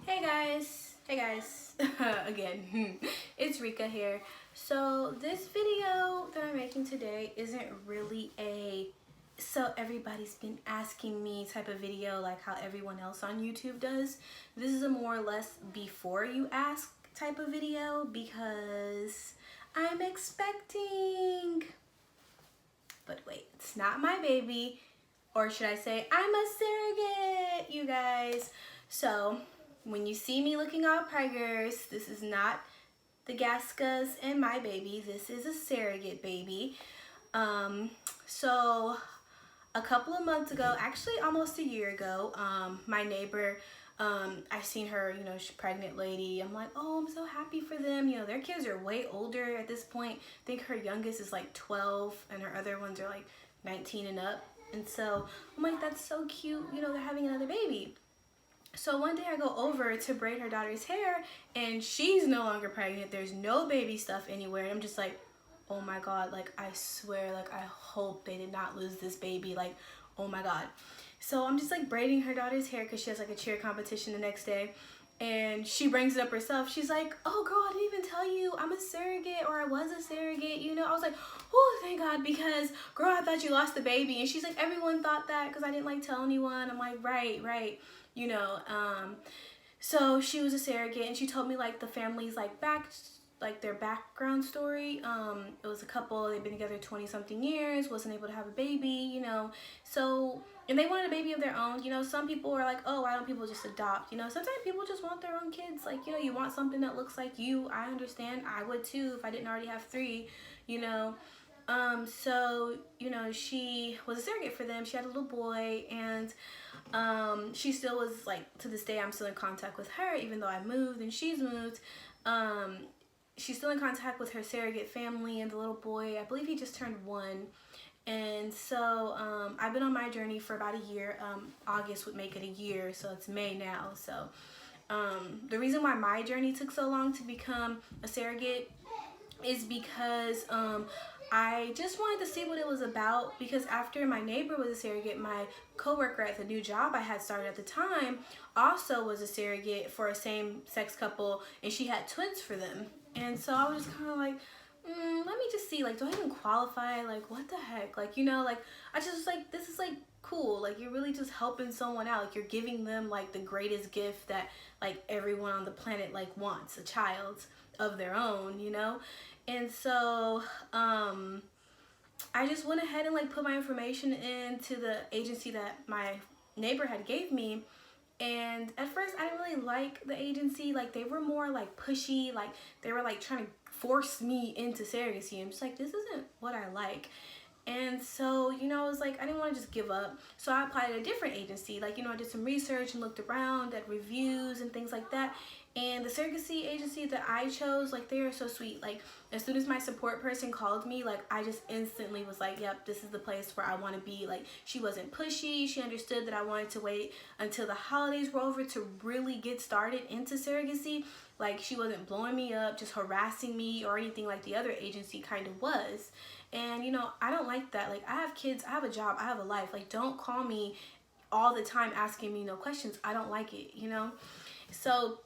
Hey guys, again, it's Rika here. So this video that I'm making today isn't really a so everybody's been asking me type of video like how everyone else on YouTube does. This is a more or less before you ask type of video because I'm expecting, but wait, it's not my baby, or should I say I'm a surrogate, you guys. So when you see me looking all preggers, this is not the Gaskas and my baby. This is a surrogate baby. So a couple of months ago, actually almost a year ago, my neighbor, I seen her, she's a pregnant lady. I'm like, oh, I'm so happy for them. Their kids are way older at this point. I think her youngest is like 12 and her other ones are like 19 and up. And so I'm like, that's so cute. They're having another baby. So one day I go over to braid her daughter's hair and she's no longer pregnant. There's no baby stuff anywhere. And I'm just like, oh my God, like I swear, like I hope they did not lose this baby. Like, oh my God. So I'm just like braiding her daughter's hair because she has like a cheer competition the next day. And she brings it up herself. She's like, oh girl, I didn't even tell you I'm a surrogate, or I was a surrogate, I was like, oh, thank God, because girl, I thought you lost the baby. And she's like, everyone thought that because I didn't like tell anyone. I'm like, right. So she was a surrogate and she told me like the family's like their background story. It was a couple, they've been together 20 something years, wasn't able to have a baby, so, and they wanted a baby of their own. Some people are like, oh, why don't people just adopt? Sometimes people just want their own kids. Like, you want something that looks like you. I understand. I would too if I didn't already have three, so, she was a surrogate for them. She had a little boy, and she still was like, to this day, I'm still in contact with her, even though I moved and she's moved. She's still in contact with her surrogate family and the little boy. I believe he just turned 1. And so I've been on my journey for about a year. August would make it a year, so it's May now. So the reason why my journey took so long to become a surrogate is because I just wanted to see what it was about, because after my neighbor was a surrogate, my coworker at the new job I had started at the time also was a surrogate for a same-sex couple, and she had twins for them. And so I was just kind of like, let me just see, like, do I even qualify? Like, what the heck? Like, like, I just like, this is like cool. Like, you're really just helping someone out. Like, you're giving them like the greatest gift that like everyone on the planet like wants, a child of their own, And so I just went ahead and like put my information into the agency that my neighbor had gave me. And at first I didn't really like the agency. Like, they were more like pushy, like they were like trying to force me into surrogacy. I'm just like, this isn't what I like. And so, I was like, I didn't want to just give up. So I applied at a different agency. Like, I did some research and looked around at reviews and things like that. And the surrogacy agency that I chose, like, they are so sweet. Like, as soon as my support person called me, like, I just instantly was like, yep, this is the place where I want to be. Like, she wasn't pushy. She understood that I wanted to wait until the holidays were over to really get started into surrogacy. Like, she wasn't blowing me up, just harassing me or anything like the other agency kind of was. And, I don't like that. Like, I have kids, I have a job, I have a life. Like, don't call me all the time asking me no questions. I don't like it, So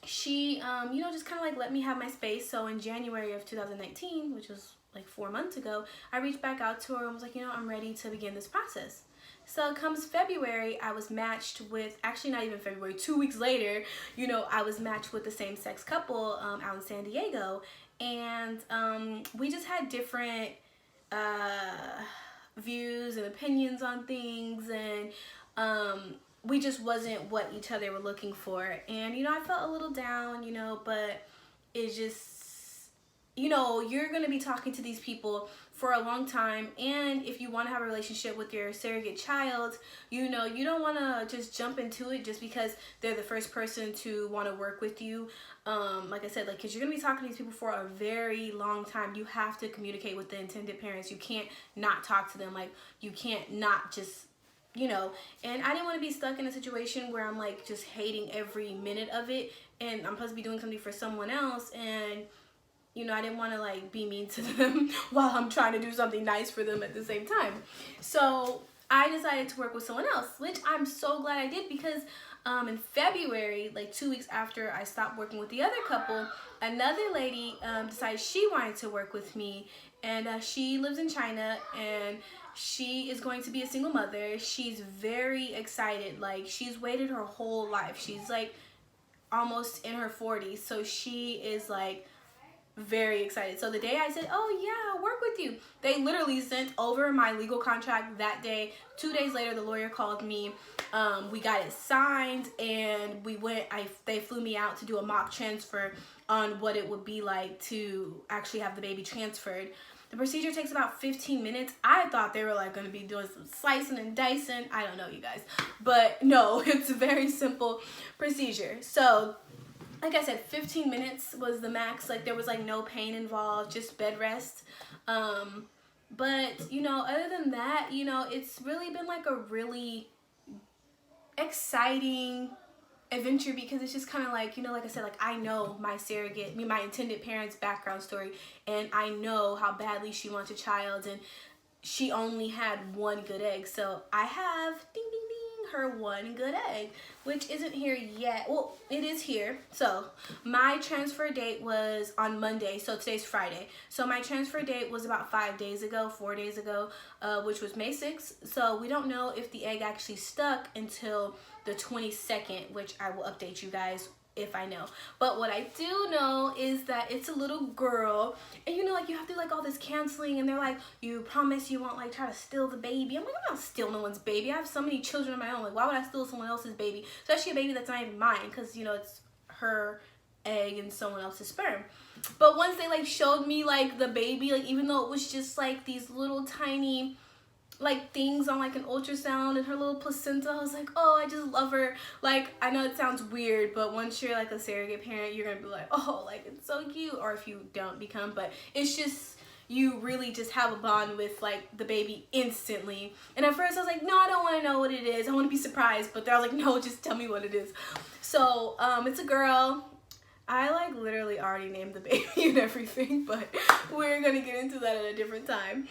she, just kind of like let me have my space. So in January of 2019, which was like 4 months ago, I reached back out to her and was like, I'm ready to begin this process. So comes February, I was matched with, actually not even February, 2 weeks later, I was matched with the same-sex couple out in San Diego. And we just had different views and opinions on things, and we just wasn't what each other were looking for. And I felt a little down, but it's just, you're gonna be talking to these people for a long time, and if you want to have a relationship with your surrogate child, you don't want to just jump into it just because they're the first person to want to work with you. Like I said, like, because you're gonna be talking to these people for a very long time. You have to communicate with the intended parents. You can't not talk to them. Like, you can't not just, and I didn't want to be stuck in a situation where I'm like just hating every minute of it, and I'm supposed to be doing something for someone else, and I didn't want to like be mean to them while I'm trying to do something nice for them at the same time. So I decided to work with someone else, which I'm so glad I did, because In February, like 2 weeks after I stopped working with the other couple, another lady decided she wanted to work with me, and she lives in China, and she is going to be a single mother. She's very excited. Like, she's waited her whole life. She's like almost in her 40s, so she is like very excited. So the day I said, oh yeah, I'll work with you, they literally sent over my legal contract that day. 2 days later, the lawyer called me. We got it signed, and we went. They flew me out to do a mock transfer on what it would be like to actually have the baby transferred. The procedure takes about 15 minutes. I thought they were like going to be doing some slicing and dicing. I don't know, you guys, but no, it's a very simple procedure. So like I said, 15 minutes was the max. Like, there was like no pain involved, just bed rest. But, you know, other than that, you know, it's really been like a really exciting adventure, because it's just kind of like, you know, like I said, like, I know my surrogate, my intended parents' background story, and I know how badly she wants a child, and she only had one good egg. So I have, ding, ding, ding, her one good egg, which isn't here yet. Well, it is here. So my transfer date was on Monday. So today's Friday. So my transfer date was about 4 days ago, which was May 6th. So we don't know if the egg actually stuck until the 22nd, which I will update you guys if I know. But what I do know is that it's a little girl, and you know, like, you have to do like all this counseling, and they're like, you promise you won't like try to steal the baby. I'm like, I'm not stealing no one's baby. I have so many children of my own. Like, why would I steal someone else's baby, especially a baby that's not even mine, because, you know, it's her egg and someone else's sperm. But once they like showed me like the baby, like, even though it was just like these little tiny like things on like an ultrasound and her little placenta, I was like, oh, I just love her. Like, I know it sounds weird, but once you're like a surrogate parent, you're gonna be like, oh, like, it's so cute. Or if you don't become, but it's just, you really just have a bond with like the baby instantly. And at first I was like, no, I don't want to know what it is, I want to be surprised. But they're like, no, just tell me what it is. So it's a girl. I like literally already named the baby and everything, but we're gonna get into that at a different time.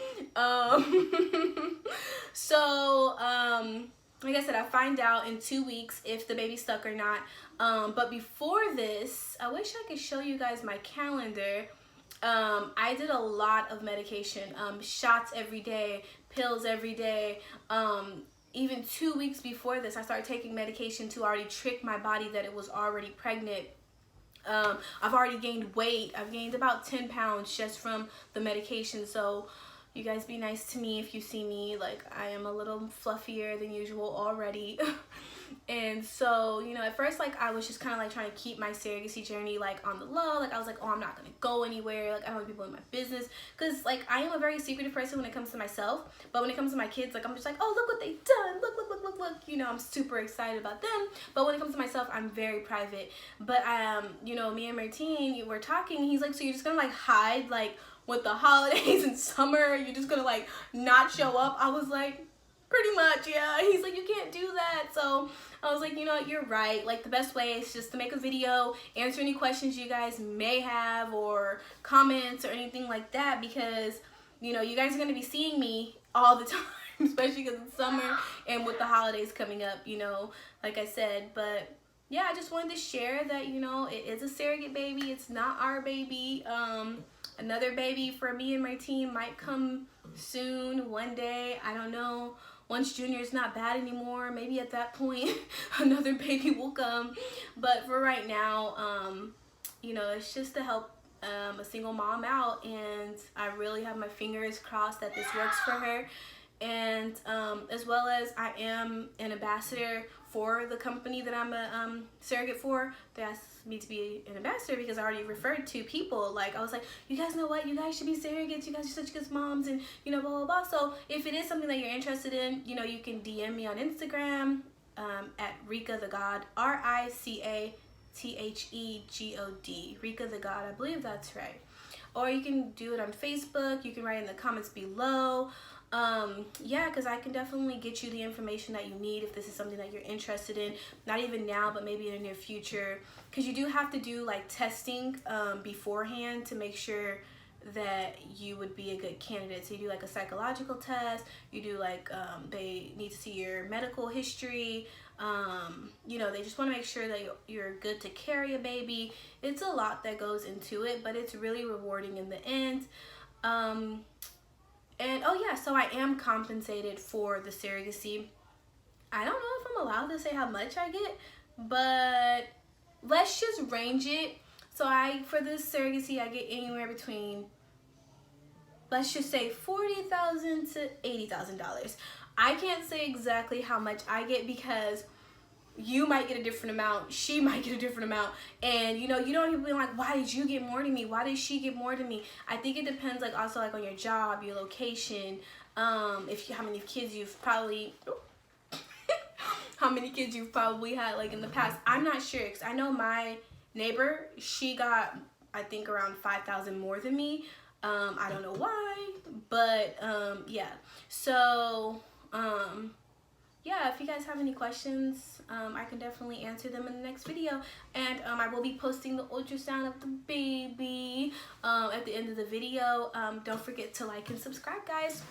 Like I said, I find out in 2 weeks if the baby stuck or not. But before this, I wish I could show you guys my calendar. I did a lot of medication, shots every day, pills every day. Even 2 weeks before this, I started taking medication to already trick my body that it was already pregnant. I've already gained weight. I've gained about 10 pounds just from the medication. So you guys be nice to me if you see me. Like, I am a little fluffier than usual already. And so, you know, at first, like, I was just kind of like trying to keep my surrogacy journey like on the low. Like, I was like, oh, I'm not gonna go anywhere. Like, I don't want people in my business, because like, I am a very secretive person when it comes to myself. But when it comes to my kids, like, I'm just like, oh, look what they've done. Look, look, look, look, look. You know, I'm super excited about them. But when it comes to myself, I'm very private. But you know, me and Martine, we're talking. He's like, so you're just gonna like hide like with the holidays and summer? You're just gonna like not show up? I was like, pretty much, yeah. He's like, you can't do that. So I was like, you know what, you're right. Like, the best way is just to make a video, answer any questions you guys may have, or comments or anything like that, because, you know, you guys are going to be seeing me all the time, especially because it's summer and with the holidays coming up, you know, like I said. But yeah, I just wanted to share that, you know, it is a surrogate baby. It's not our baby. Another baby for me and my team might come soon, one day. I don't know. Once Junior's not bad anymore, maybe at that point another baby will come. But for right now, you know, it's just to help a single mom out, and I really have my fingers crossed that this works for her. And as well as I am an ambassador for the company that I'm a surrogate for. They asked me to be an ambassador because I already referred to people. Like, I was like, you guys know what? You guys should be surrogates. You guys are such good moms, and, you know, blah, blah, blah. So if it is something that you're interested in, you know, you can DM me on Instagram at ricathegod, RicaThegod, Ricathegod. I believe that's right. Or you can do it on Facebook. You can write in the comments below. Yeah, because I can definitely get you the information that you need if this is something that you're interested in. Not even now, but maybe in the near future. Because you do have to do like testing beforehand to make sure that you would be a good candidate. So you do like a psychological test. You do like, they need to see your medical history. You know, they just want to make sure that you're good to carry a baby. It's a lot that goes into it, but it's really rewarding in the end. And oh yeah, so I am compensated for the surrogacy. I don't know if I'm allowed to say how much I get, but let's just range it. So for this surrogacy, I get anywhere between, let's just say $40,000 to $80,000. I can't say exactly how much I get because you might get a different amount, she might get a different amount, and you know, you don't even be like, why did you get more than me, why did she get more than me? I think it depends, like, also like on your job, your location, if you, how many kids you've probably how many kids you've probably had like in the past. I'm not sure, because I know my neighbor, she got, I think, around 5,000 more than me. I don't know why, but yeah. So yeah, if you guys have any questions, I can definitely answer them in the next video. And I will be posting the ultrasound of the baby at the end of the video. Don't forget to like and subscribe, guys.